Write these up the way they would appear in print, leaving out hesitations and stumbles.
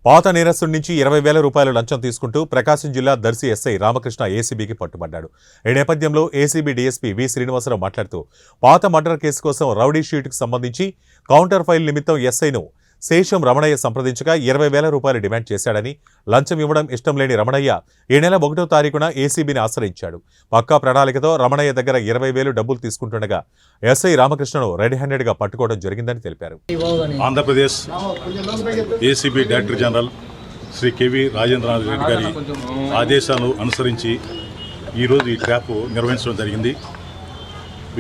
పాత నేరస్తుడి నుంచి 20,000 రూపాయల లంచం తీసుకుంటూ ప్రకాశం జిల్లా దర్శి ఎస్ఐ రామకృష్ణ ఏసీబీకి పట్టుబడ్డాడు. ఈ నేపథ్యంలో ఏసీబీ డీఎస్పీ వి శ్రీనివాసరావు మాట్లాడుతూ పాత మర్డర్ కేసు కోసం రౌడీ షీట్కు సంబంధించి కౌంటర్ ఫైల్ నిమిత్తం ఎస్ఐను శేషం రమణయ్య సంప్రదించగా 20,000 రూపాయలు డిమాండ్ చేశాడని, లంచం ఇవ్వడం ఇష్టం లేని రమణయ్య ఈ నెల 1వ తారీఖున ఏసీబీని ఆశ్రయించాడు. పక్కా ప్రణాళికతో రమణయ్య దగ్గర 20,000 డబ్బులు తీసుకుంటుండగా ఎస్ఐ రామకృష్ణను రెడ్ హ్యాండెడ్గా పట్టుకోవడం జరిగిందని తెలిపారు. Andhra Pradesh ACB director general Shri K V Rajendranath Reddy గారి ఆదేశాలను అనుసరించి ఈరోజు ఈ ట్రాప్ నిర్వహించడం జరిగింది.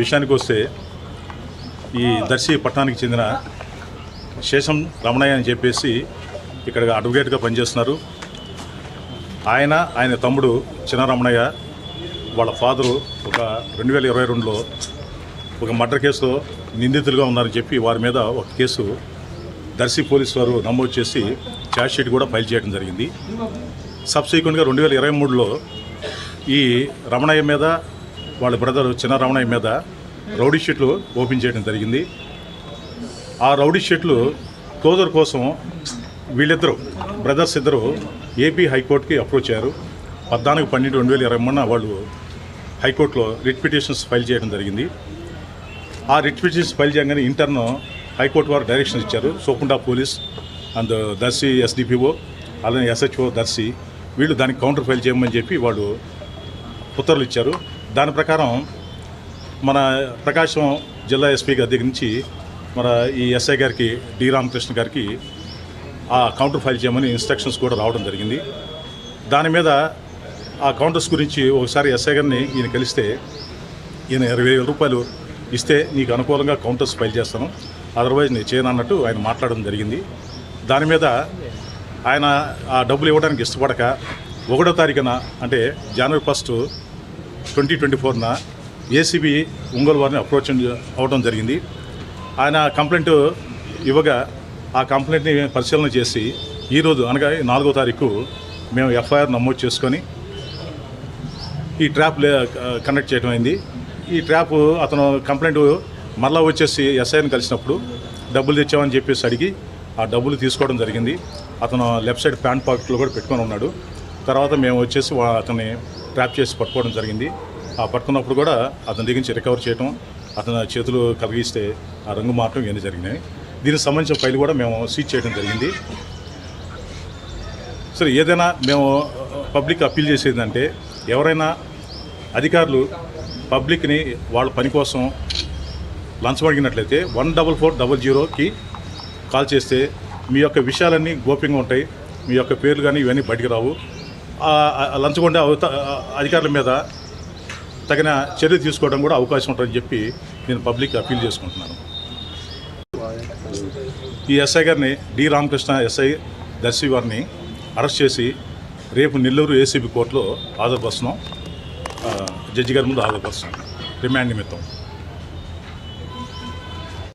విషయానికి వస్తే ఈ దర్శి పట్టణానికి చెందిన శేషం రమణయ్య అని చెప్పేసి ఇక్కడ అడ్వకేట్గా పనిచేస్తున్నారు. ఆయన తమ్ముడు చిన్న రమణయ్య వాళ్ళ ఫాదరు ఒక 2022లో ఒక మర్డర్ కేసులో నిందితులుగా ఉన్నారని చెప్పి వారి మీద ఒక కేసు దర్శి పోలీసు వారు నమోదు చేసి ఛార్జ్ షీట్ కూడా ఫైల్ చేయడం జరిగింది. సబ్సిక్వెంట్గా 2023లో ఈ రమణయ్య మీద వాళ్ళ బ్రదర్ చిన్న రమణయ్య మీద రౌడీ షీట్లు ఓపెన్ చేయడం జరిగింది. ఆ రౌడీ షీట్లు క్లోజర్ కోసం వీళ్ళిద్దరూ బ్రదర్స్ ఇద్దరు ఏపీ హైకోర్టుకి అప్రోచ్ అయ్యారు. 14/12/2023 వాళ్ళు హైకోర్టులో రిట్ పిటిషన్స్ ఫైల్ చేయడం జరిగింది. ఆ రిట్ పిటిషన్స్ ఫైల్ చేయగానే ఇంటర్న్ హైకోర్టు వారు డైరెక్షన్ ఇచ్చారు. సోకుండ పోలీస్ అండ్ దర్శి ఎస్డిపిఓ అలానే ఎస్హెచ్ఓ దర్శి వీళ్ళు దానికి కౌంటర్ ఫైల్ చేయమని చెప్పి వాళ్ళు ఉత్తర్వులు ఇచ్చారు. దాని ప్రకారం మన ప్రకాశం జిల్లా ఎస్పీ గారి దగ్గర నుంచి మన ఈ ఎస్ఐ గారికి డి రామకృష్ణ గారికి ఆ కౌంటర్ ఫైల్ చేయమని ఇన్స్ట్రక్షన్స్ కూడా రావడం జరిగింది. దాని మీద ఆ కౌంటర్స్ గురించి ఒకసారి ఎస్ఐ గారిని ఈయన కలిస్తే ఈయన 20,000 రూపాయలు ఇస్తే నీకు అనుకూలంగా కౌంటర్స్ ఫైల్ చేస్తాను, అదర్వైజ్ నేను చేయను అన్నట్టు ఆయన మాట్లాడడం జరిగింది. దాని మీద ఆయన ఆ డబ్బులు ఇవ్వడానికి ఇష్టపడక 1వ తారీఖున అంటే జనవరి 1, 2024 ఏసీబీ ఒంగోలు వారిని అప్రోచ్ అవ్వడం జరిగింది. ఆయన కంప్లైంట్ ఇవ్వగా ఆ కంప్లైంట్ని పరిశీలన చేసి ఈరోజు అనగా 4వ తారీఖు మేము ఎఫ్ఐఆర్ నమోదు చేసుకొని ఈ ట్రాప్ కండక్ట్ చేయడం అయింది. ఈ ట్రాప్ అతను కంప్లైంట్ మరలా వచ్చేసి ఎస్ఐని కలిసినప్పుడు డబ్బులు తెచ్చామని చెప్పేసి అడిగి ఆ డబ్బులు తీసుకోవడం జరిగింది. అతను లెఫ్ట్ సైడ్ ప్యాంట్ పాకెట్లో కూడా పెట్టుకొని ఉన్నాడు. తర్వాత మేము వచ్చేసి అతన్ని ట్రాప్ చేసి పట్టుకోవడం జరిగింది. ఆ పట్టుకున్నప్పుడు కూడా అతని దగ్గర నుంచి రికవర్ చేయడం, అతని చేతులు కలిగిస్తే ఆ రంగు మార్చడం ఇవన్నీ జరిగినాయి. దీనికి సంబంధించిన ఫైల్ కూడా మేము సీజ్ చేయడం జరిగింది. సరే, ఏదైనా మేము పబ్లిక్ అప్పీల్ చేసేదంటే ఎవరైనా అధికారులు పబ్లిక్ని వాళ్ళ పని కోసం లంచం అడిగినట్లయితే 14400కి కాల్ చేస్తే మీ యొక్క విషయాలన్నీ గోప్యంగా ఉంటాయి. మీ యొక్క పేర్లు కానీ ఇవన్నీ బయటికి రావు. లంచం ఉండే అధికారుల మీద తగిన చర్య తీసుకోవడం కూడా అవకాశం ఉంటుందని చెప్పి నేను పబ్లిక్ అప్పీల్ చేసుకుంటున్నాను. ఈ ఎస్ఐ గారిని డి రామకృష్ణ ఎస్ఐ దర్శి వారిని అరెస్ట్ చేసి రేపు నెల్లూరు ఏసీబీ కోర్టులో హాజరుపరుస్తున్నాం. జడ్జి గారి ముందు హాజరుపరుస్తున్నాం రిమాండ్ నిమిత్తం.